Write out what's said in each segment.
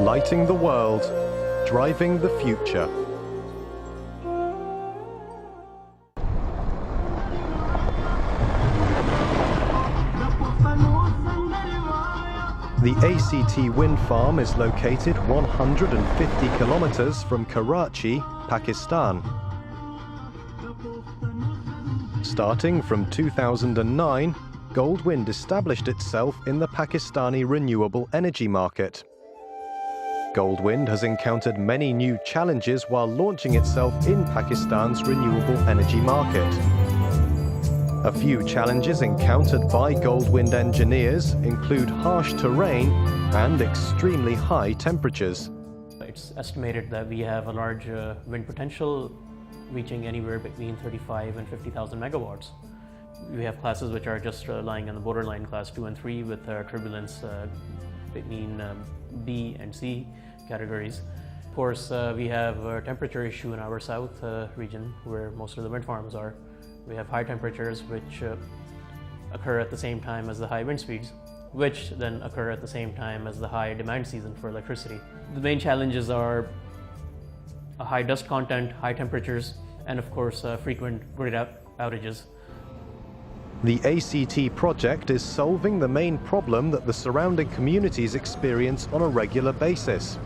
lighting the world, driving the future. The ACT wind farm is located 150 kilometers from Karachi, Pakistan. Starting from 2009, Goldwind established itself in the Pakistani renewable energy market. Goldwind has encountered many new challenges while launching itself in Pakistan's renewable energy market. A few challenges encountered by Goldwind engineers include harsh terrain and extremely high temperatures. It's estimated that we have a large wind potential reaching anywhere between 35 and 50,000 megawatts. We have classes which are just lying on the borderline, class 2 and 3, with turbulence between B and C categories. Of course, we have a temperature issue in our south region where most of the wind farms are. We have high temperatures which occur at the same time as the high wind speeds, which then occur at the same time as the high demand season for electricity. The main challenges are a high dust content, high temperatures, and of course frequent grid outages. The ACT project is solving the main problem that the surrounding communities experience on a regular basis: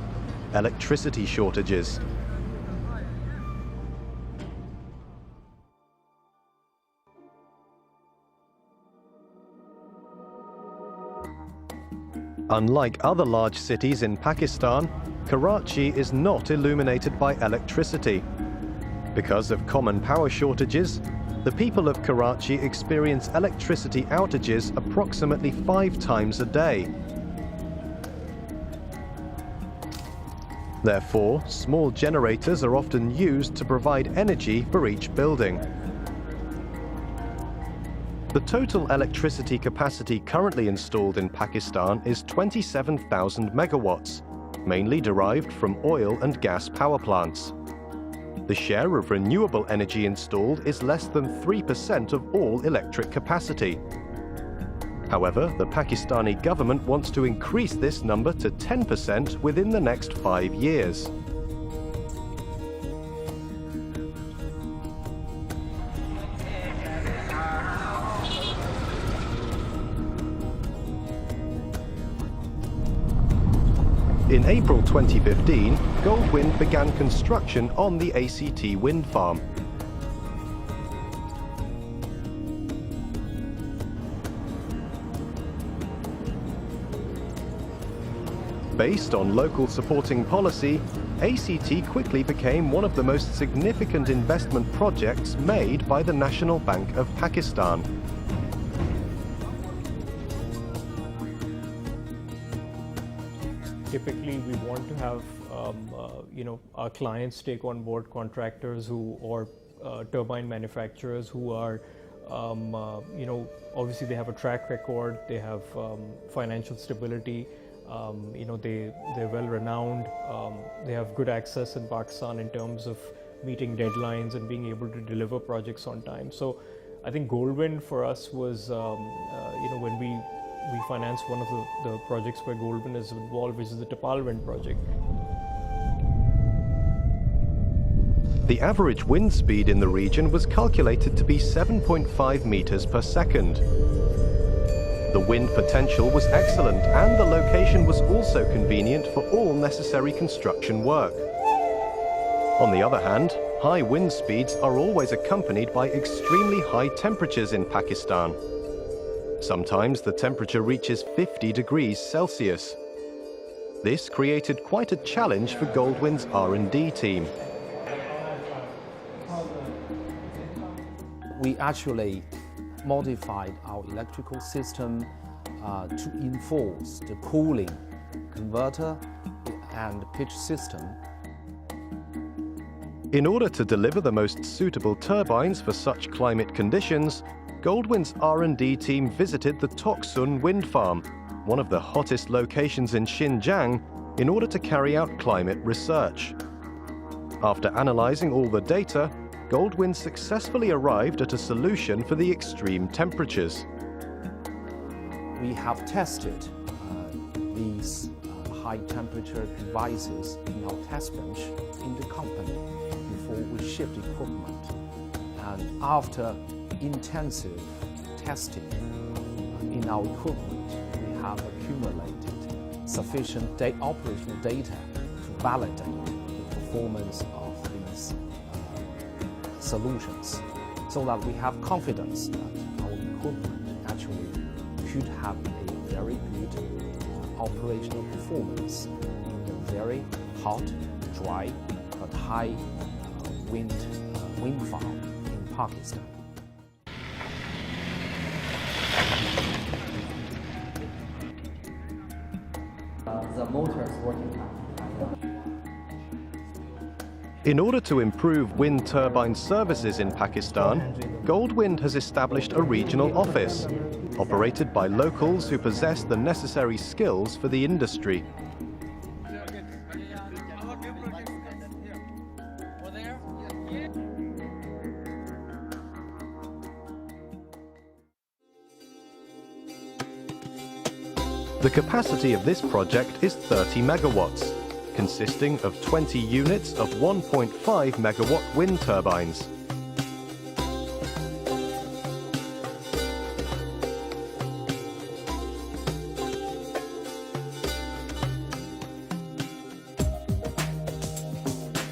electricity shortages. Unlike other large cities in Pakistan, Karachi is not illuminated by electricity. Because of common power shortages, the people of Karachi experience electricity outages approximately 5 times a day. Therefore, small generators are often used to provide energy for each building. The total electricity capacity currently installed in Pakistan is 27,000 megawatts, mainly derived from oil and gas power plants. The share of renewable energy installed is less than 3% of all electric capacity. However, the Pakistani government wants to increase this number to 10% within the next 5 years. In April 2015, Goldwind began construction on the ACT wind farm. Based on local supporting policy, ACT quickly became one of the most significant investment projects made by the National Bank of Pakistan. Typically, we want to have our clients take on board contractors or turbine manufacturers who are obviously they have a track record, they have financial stability, they're well renowned, they have good access in Pakistan in terms of meeting deadlines and being able to deliver projects on time. So I think Goldwind for us was when we financed one of the projects where Goldwind is involved, which is the Tapal wind project. The average wind speed in the region was calculated to be 7.5 meters per second. The wind potential was excellent, and the location was also convenient for all necessary construction work. On the other hand, high wind speeds are always accompanied by extremely high temperatures in Pakistan. Sometimes the temperature reaches 50 degrees Celsius. This created quite a challenge for Goldwind's R&D team. We actually modified our electrical system to enforce the cooling converter and pitch system. In order to deliver the most suitable turbines for such climate conditions, Goldwind's R&D team visited the Toksun wind farm, one of the hottest locations in Xinjiang, in order to carry out climate research. After analyzing all the data, Goldwind successfully arrived at a solution for the extreme temperatures. We have tested these high temperature devices in our test bench in the company before we shipped equipment. And after intensive testing in our equipment, we have accumulated sufficient operational data to validate the performance of these solutions, so that we have confidence that our equipment actually could have a very good operational performance in a very hot, dry, but high wind farm in Pakistan. The motor is working now. In order to improve wind turbine services in Pakistan, Goldwind has established a regional office, operated by locals who possess the necessary skills for the industry. The capacity of this project is 30 megawatts, consisting of 20 units of 1.5 megawatt wind turbines.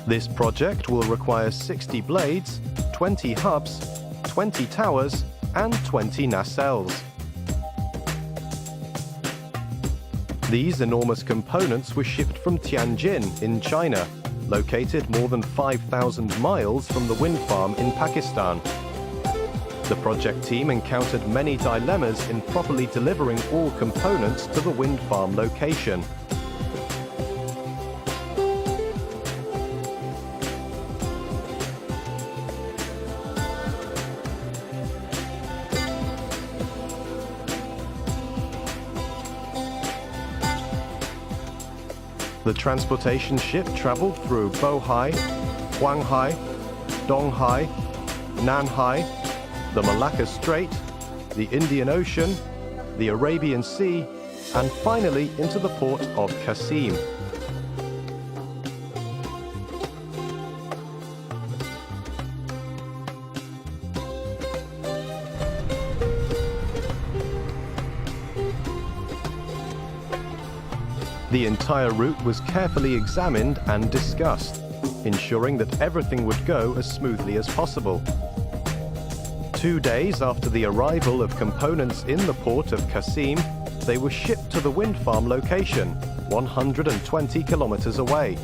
This project will require 60 blades, 20 hubs, 20 towers, and 20 nacelles. These enormous components were shipped from Tianjin in China, located more than 5,000 miles from the wind farm in Pakistan. The project team encountered many dilemmas in properly delivering all components to the wind farm location. The transportation ship traveled through Bohai, Huanghai, Donghai, Nanhai, the Malacca Strait, the Indian Ocean, the Arabian Sea, and finally into the port of Qasim. The entire route was carefully examined and discussed, ensuring that everything would go as smoothly as possible. 2 days after the arrival of components in the port of Qasim, they were shipped to the wind farm location, 120 kilometers away.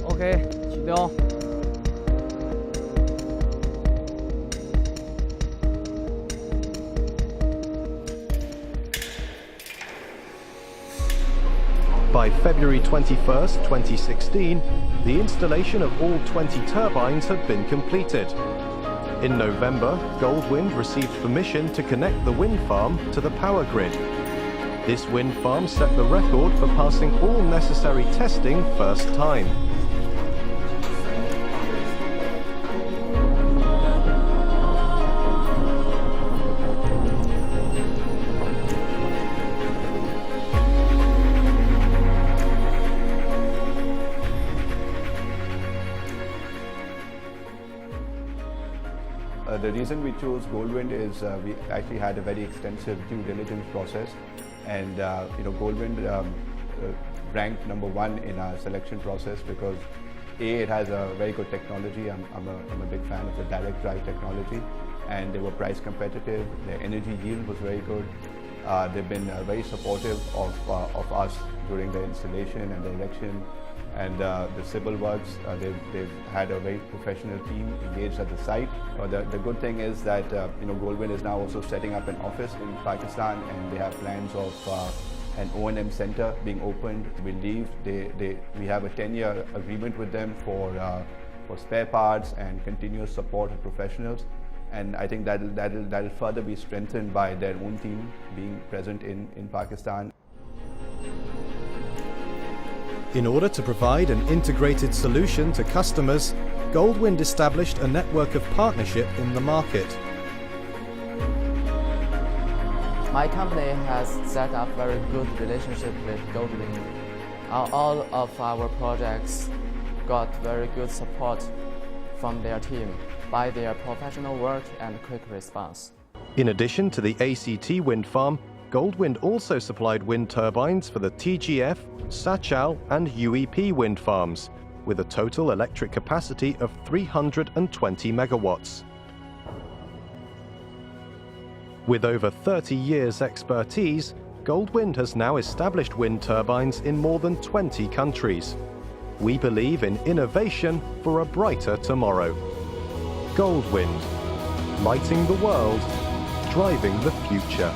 OK，起标。By February 21st, 2016, the installation of all 20 turbines had been completed. In November, Goldwind received permission to connect the wind farm to the power grid. This wind farm set the record for passing all necessary testing first time. The reason we chose Goldwind is we actually had a very extensive due diligence process, and Goldwind ranked #1 in our selection process because it has a very good technology. I'm a big fan of the direct drive technology, and they were price competitive. Their energy yield was very good. They've been very supportive of us during the installation and the erection. And the civil works, they've had a very professional team engaged at the site. The good thing is that Goldwind is now also setting up an office in Pakistan, and they have plans of an O&M center being opened. We believe we have a 10-year agreement with them for spare parts and continuous support of professionals. And I think that'll further be strengthened by their own team being present in Pakistan. In order to provide an integrated solution to customers, Goldwind established a network of partnership in the market. My company has set up very good relationship with Goldwind. All of our projects got very good support from their team by their professional work and quick response. In addition to the ACT wind farm, Goldwind also supplied wind turbines for the TGF, Sachal and UEP wind farms, with a total electric capacity of 320 megawatts. With over 30 years' expertise, Goldwind has now established wind turbines in more than 20 countries. We believe in innovation for a brighter tomorrow. Goldwind, lighting the world, driving the future.